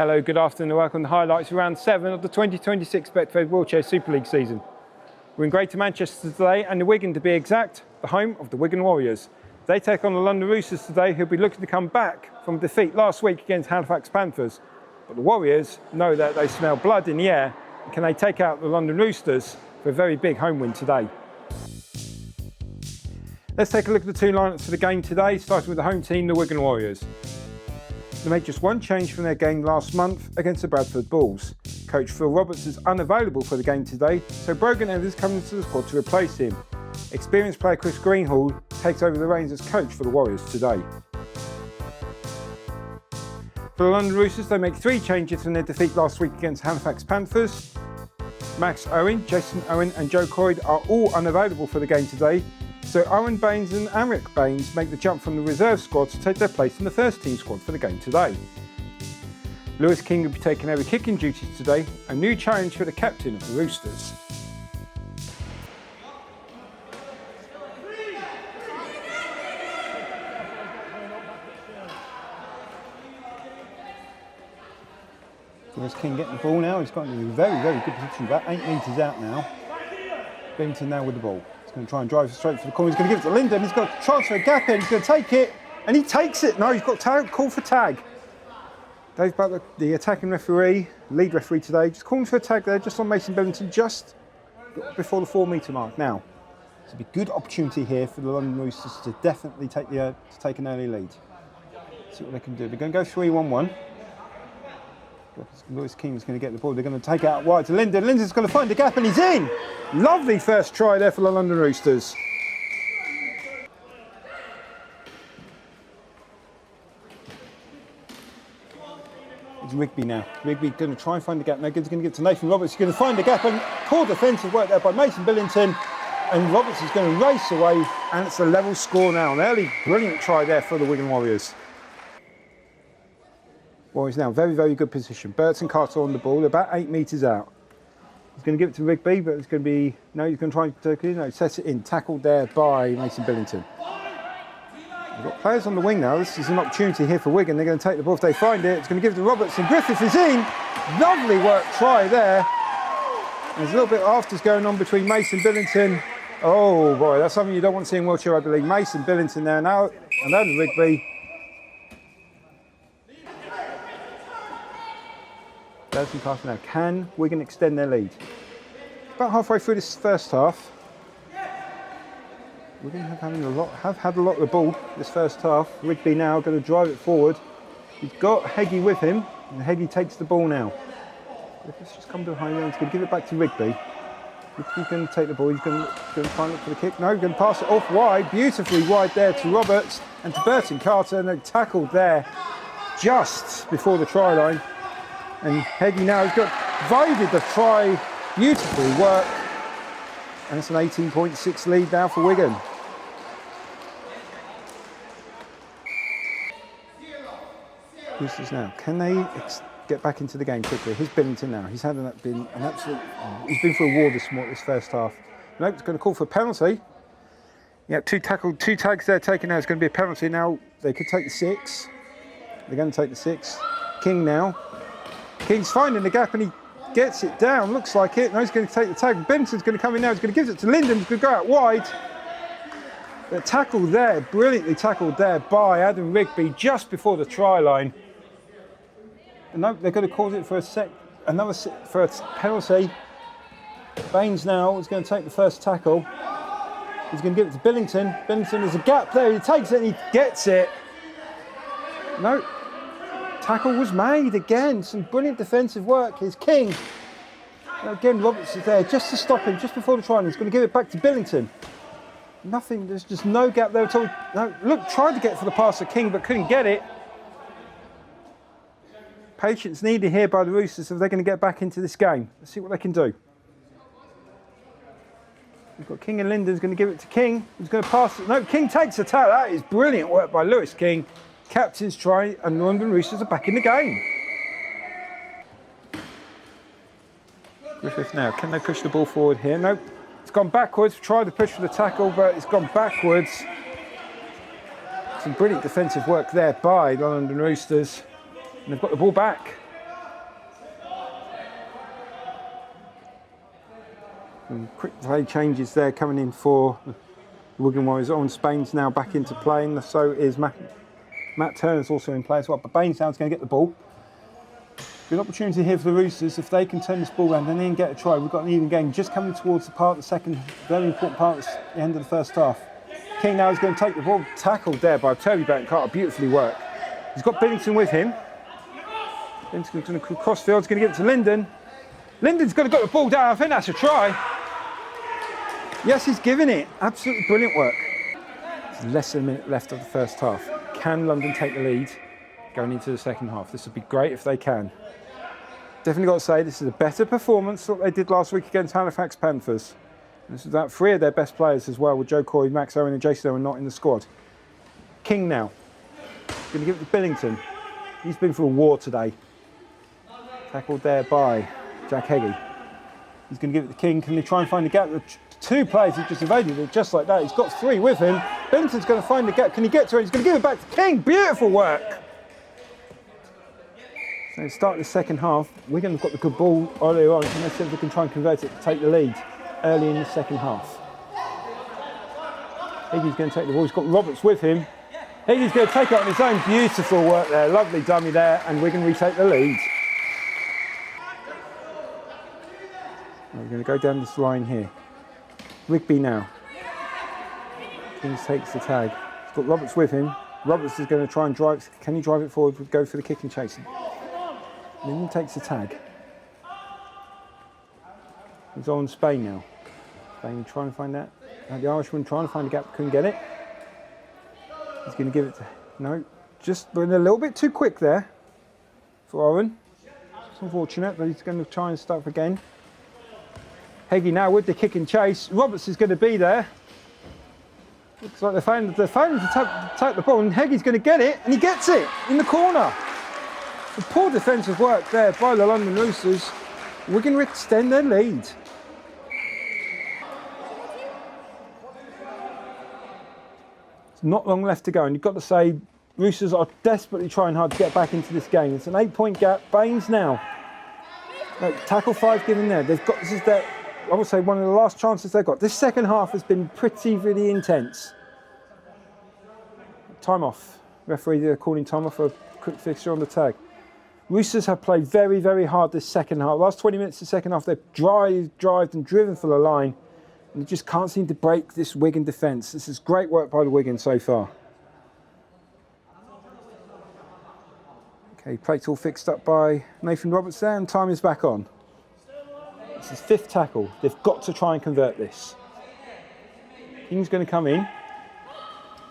Hello, good afternoon and welcome to the highlights of round 7 of the 2026 Betfred Wheelchair Super League season. We're in Greater Manchester today and the Wigan, to be exact, the home of the Wigan Warriors. They take on the London Roosters today, who'll be looking to come back from defeat last week against Halifax Panthers. But the Warriors know that they smell blood in the air, and can they take out the London Roosters for a very big home win today? Let's take a look at the two lineups for the game today, starting with the home team, the Wigan Warriors. They made just one change from their game last month against the Bradford Bulls. Coach Phil Roberts is unavailable for the game today, so Brogan Evans comes into the squad to replace him. Experienced player Chris Greenhall takes over the reins as coach for the Warriors today. For the London Roosters, they make 3 changes from their defeat last week against Halifax Panthers. Max Owen, Jason Owen and Joe Croyd are all unavailable for the game today, so Owen Baines and Amric Baines make the jump from the reserve squad to take their place in the first team squad for the game today. Lewis King will be taking over kicking duties today, a new challenge for the captain of the Roosters. Lewis King getting the ball now, he's got in a very, very good position, about 8 metres out now. Bennington now with the ball. He's going to try and drive straight for the corner. He's going to give it to Linden. He's got to transfer a gap in. He's going to take it, and he takes it. No, he's got call for tag. Dave Butler, the attacking referee, lead referee today, just calling for a tag there, just on Mason Bennington, just before the 4 metre mark. Now, it's a good opportunity here for the London Roosters to definitely take an early lead. See what they can do. They're going to go 3-1-1. Lewis King's going to get the ball. They're going to take it out wide to Linden. Linden's going to find a gap and he's in. Lovely first try there for the London Roosters. It's Rigby now. Rigby going to try and find the gap. Now he's going to get to Nathan Roberts. He's going to find the gap and poor defensive work there by Mason Billington. And Roberts is going to race away and it's a level score now. An early brilliant try there for the Wigan Warriors. Warriors now, very, very good position. Burton Carter on the ball, about 8 metres out. He's going to give it to Rigby, but it's going to be, no, he's going to try and set it in. Tackled there by Mason Billington. We've got players on the wing now. This is an opportunity here for Wigan. They're going to take the ball if they find it. It's going to give it to Roberts and Griffith is in. Lovely work try there. There's a little bit of afters going on between Mason Billington. Oh boy, that's something you don't want to see in Wheelchair Rugby League. Mason Billington there now, and then Rigby. Burton Carter now. Can Wigan extend their lead? About halfway through this first half. Wigan have had a lot of the ball this first half. Rigby now going to drive it forward. He's got Heggie with him, and Heggie takes the ball now. Let's just come behind him. He's going to give it back to Rigby. Rigby's going to take the ball. He's going to find it for the kick. No, he's going to pass it off wide, beautifully wide there to Roberts and to Burton Carter, and they're tackled there just before the try line. And Heggie now has divided the try, beautifully worked, and it's an 18.6 lead now for Wigan. Roosters now, can they get back into the game quickly? Here's Billington now. He's been an absolute. He's been for a war this first half. Nope, it's going to call for a penalty. Yeah, 2 tags there taken now. It's going to be a penalty now. They could take the 6. They're going to take the 6. King now. King's finding the gap and he gets it down, looks like it. Now he's going to take the tag. Benson's going to come in now, he's going to give it to Linden, he's going to go out wide. But tackled there, brilliantly tackled there by Adam Rigby just before the try line. And no, they're going to cause it for a penalty. Baines now is going to take the first tackle. He's going to give it to Billington. Billington, there's a gap there, he takes it and he gets it. No. Tackle was made again. Some brilliant defensive work. Here's King. Now again, Roberts is there just to stop him, just before the try. He's going to give it back to Billington. Nothing. There's just no gap there at all. No, look, tried to get for the pass at King, but couldn't get it. Patience needed here by the Roosters if they're going to get back into this game. Let's see what they can do. We've got King and Linden's going to give it to King. He's going to pass it. No, King takes the tackle. That is brilliant work by Lewis King. Captain's try, and the London Roosters are back in the game. Griffith now, can they push the ball forward here? Nope, it's gone backwards. Tried to push for the tackle, but it's gone backwards. Some brilliant defensive work there by the London Roosters. And they've got the ball back. And quick play changes there coming in for the Wigan Warriors. Owen Spain's now back into play, and so is Matt Turner's also in play as well. But Baines now is going to get the ball. Good opportunity here for the Roosters. If they can turn this ball around and then get a try, we've got an even game just coming towards the part of the second, very important part of the end of the first half. King now is going to take the ball, tackled there by Toby Carter, beautifully worked. He's got Billington with him. Billington's going to cross field, he's going to give it to Linden. Linden's got the ball down, I think that's a try. Yes, he's given it. Absolutely brilliant work. There's less than a minute left of the first half. Can London take the lead going into the second half? This would be great if they can. Definitely got to say this is a better performance than what they did last week against Halifax Panthers. This is about 3 of their best players as well, with Joe Corey, Max Owen and Jason Owen not in the squad. King now. Going to give it to Billington. He's been through a war today. Tackled there by Jack Heggie. He's going to give it to King. Can they try and find the gap? The 2 players have just evaded it just like that. He's got 3 with him. Billington's going to find the gap. Can he get to it? He's going to give it back to King. Beautiful work. So start the second half. Wigan have got the good ball earlier on, and let's see if they can try and convert it to take the lead early in the second half. Higgie's going to take the ball. He's got Roberts with him. Higgie's going to take it on his own. Beautiful work there. Lovely dummy there, and Wigan retake the lead. We're going to go down this line here. Rigby now. Kings takes the tag. He's got Roberts with him. Roberts is going to try and drive. Can he drive it forward? Go for the kick and chase him. Linden takes the tag. He's on Spain now. Spain trying to find that. The Irishman trying to find a gap, couldn't get it. He's going to give it to... No, just went a little bit too quick there for Owen. It's unfortunate, but he's going to try and start again. Heggie now with the kick and chase. Roberts is going to be there. Looks like they're failing to take the ball, and Heggie's going to get it, and he gets it in the corner. The poor defensive work there by the London Roosters. Wigan extend their lead. It's not long left to go, and you've got to say Roosters are desperately trying hard to get back into this game. It's an 8-point gap. Baines now. No, tackle 5 given there. They've got, this is their, I would say, one of the last chances they've got. This second half has been really intense. Time off. Referee calling time off for a quick fixture on the tag. Roosters have played very, very hard this second half. Last 20 minutes of the second half, they've drived and driven for the line, and they just can't seem to break this Wigan defence. This is great work by the Wigan so far. Okay, plate's all fixed up by Nathan Roberts there, and time is back on. This is 5th tackle. They've got to try and convert this. King's going to come in,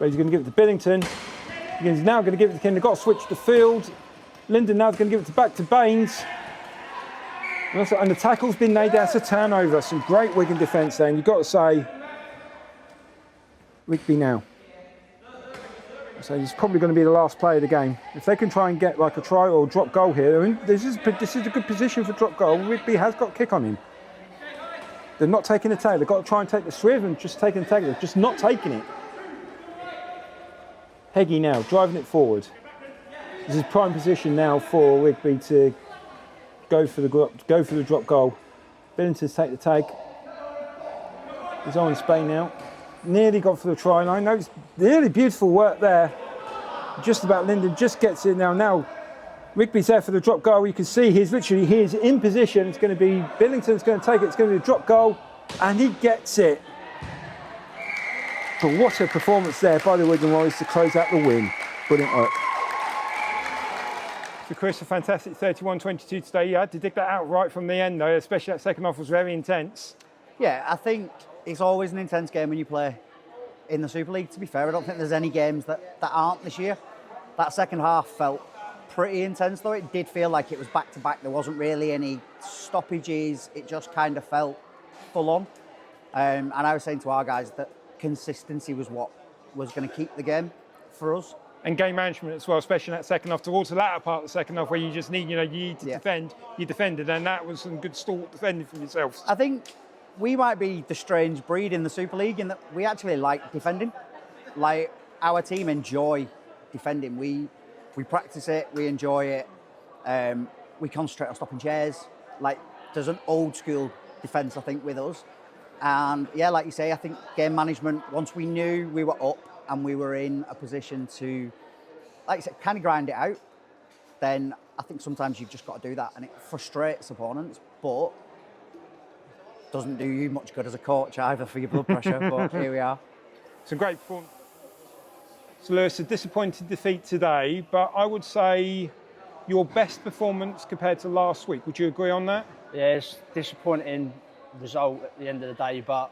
but he's going to give it to Billington. He's now going to give it to King. They've got to switch the field. Linden now is going to give it back to Baines. And the tackle's been made. That's a turnover. Some great Wigan defence there. And you've got to say, Rigby now. So he's probably going to be the last play of the game. If they can try and get like a try or a drop goal here, I mean, this is a good position for drop goal. Rigby has got a kick on him. They're not taking the tag. They've got to try and take the swiv and just taking the tag. They're just not taking it. Heggie now, driving it forward. This is prime position now for Rigby to go for the drop goal. Billington's take the tag. He's on Spain now. Nearly got for the try line. No, it's really beautiful work there. Just about Linden just gets it now. Now Rigby's there for the drop goal. You can see he's in position. It's going to be Billington's going to take it. It's going to be a drop goal, and he gets it. But what a performance there by the Wigan Warriors to close out the win. Brilliant work. So Chris, a fantastic 31-22 today. You had to dig that out right from the end though, especially that second half was very intense. Yeah, I think it's always an intense game when you play in the Super League, to be fair. I don't think there's any games that aren't this year. That second half felt pretty intense though. It did feel like it was back to back. There wasn't really any stoppages. It just kind of felt full on. And I was saying to our guys that consistency was what was going to keep the game for us. And game management as well, especially in that second half, towards the latter part of the second half where you just need, you need to defend. You defended, and that was some good stalwart defending from yourselves. I think we might be the strange breed in the Super League in that we actually like defending. Like, our team enjoy defending. We practice it, we enjoy it. We concentrate on stopping chairs. Like, there's an old school defence, I think, with us. And yeah, like you say, I think game management, once we knew we were up and we were in a position to, like you said, kind of grind it out, then I think sometimes you've just got to do that, and it frustrates opponents, but doesn't do you much good as a coach either for your blood pressure. But here we are. It's a great performance. So Lewis, a disappointing defeat today, but I would say your best performance compared to last week. Would you agree on that? Yeah, it's disappointing result at the end of the day, but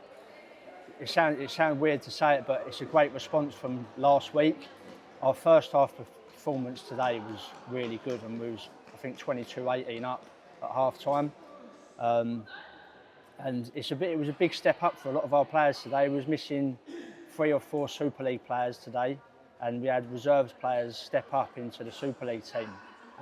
it sounds weird to say it, but it's a great response from last week. Our first half performance today was really good, and we was, I think, 22-18 up at half time. And it was a big step up for a lot of our players today. We was missing 3 or 4 Super League players today, and we had reserves players step up into the Super League team,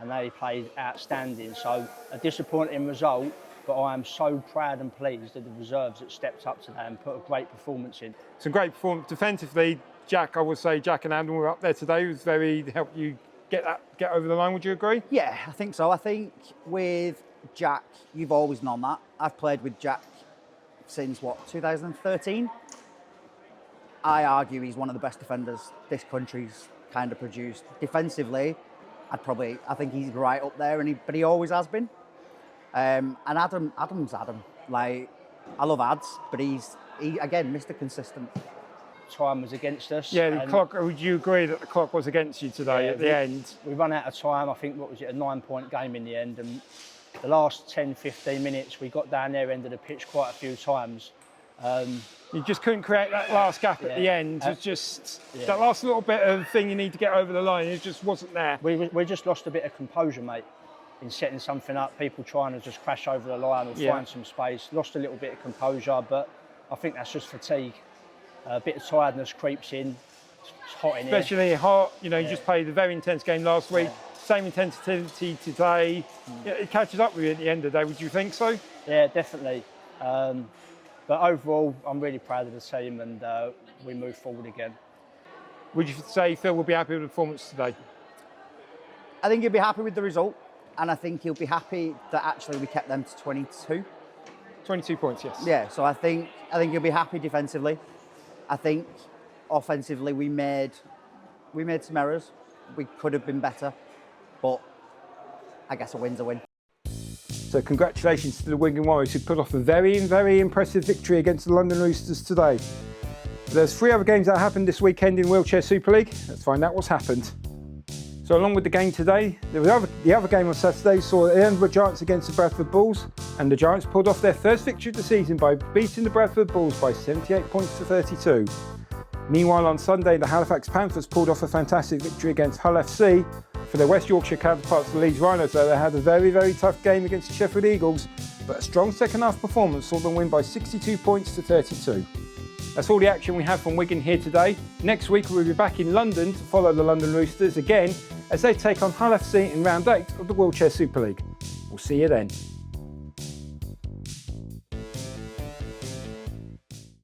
and they played outstanding. So a disappointing result, but I am so proud and pleased that the reserves that stepped up today and put a great performance in. It's a great performance defensively. Jack, I would say Jack and Adam were up there today. It was helped you get over the line. Would you agree? Yeah, I think so. I think with Jack, you've always known that. I've played with Jack since 2013. I argue he's one of the best defenders this country's kind of produced. Defensively, I think he's right up there, but he always has been. And Adam's Adam. Like, I love Ads, but he again, Mr. Consistent. Time was against us. Yeah, the clock. Would you agree that the clock was against you today at the end? We ran out of time. I think, what was it, a 9-point game in the end, and the last 10-15 minutes we got down their end of the pitch quite a few times. You just couldn't create that last gap at the end. It was just that last little bit of thing you need to get over the line. It just wasn't there. We just lost a bit of composure, mate, in setting something up. People trying to just crash over the line or find some space. Lost a little bit of composure, but I think that's just fatigue. A bit of tiredness creeps in. It's hot in here. Especially hot. You know, you just played a very intense game last week. Same intensity today. Yeah, it catches up with you at the end of the day. Would you think so? Yeah, definitely. But overall, I'm really proud of the team, and we move forward again. Would you say Phil will be happy with the performance today? I think he'll be happy with the result, and I think he'll be happy that actually we kept them to 22. 22 points, yes. Yeah, so I think he'll be happy defensively. I think offensively we made some errors. We could have been better, but I guess a win's a win. So congratulations to the Wigan Warriors, who put off a very, very impressive victory against the London Roosters today. There's 3 other games that happened this weekend in Wheelchair Super League. Let's find out what's happened. So along with the game today, the other game on Saturday saw the Edinburgh Giants against the Bradford Bulls, and the Giants pulled off their first victory of the season by beating the Bradford Bulls by 78 points to 32. Meanwhile, on Sunday, the Halifax Panthers pulled off a fantastic victory against Hull FC. For their West Yorkshire counterparts, the Leeds Rhinos, though, they had a very, very tough game against the Sheffield Eagles, but a strong second half performance saw them win by 62 points to 32. That's all the action we have from Wigan here today. Next week we'll be back in London to follow the London Roosters again as they take on Hull FC in round 8 of the Wheelchair Super League. We'll see you then.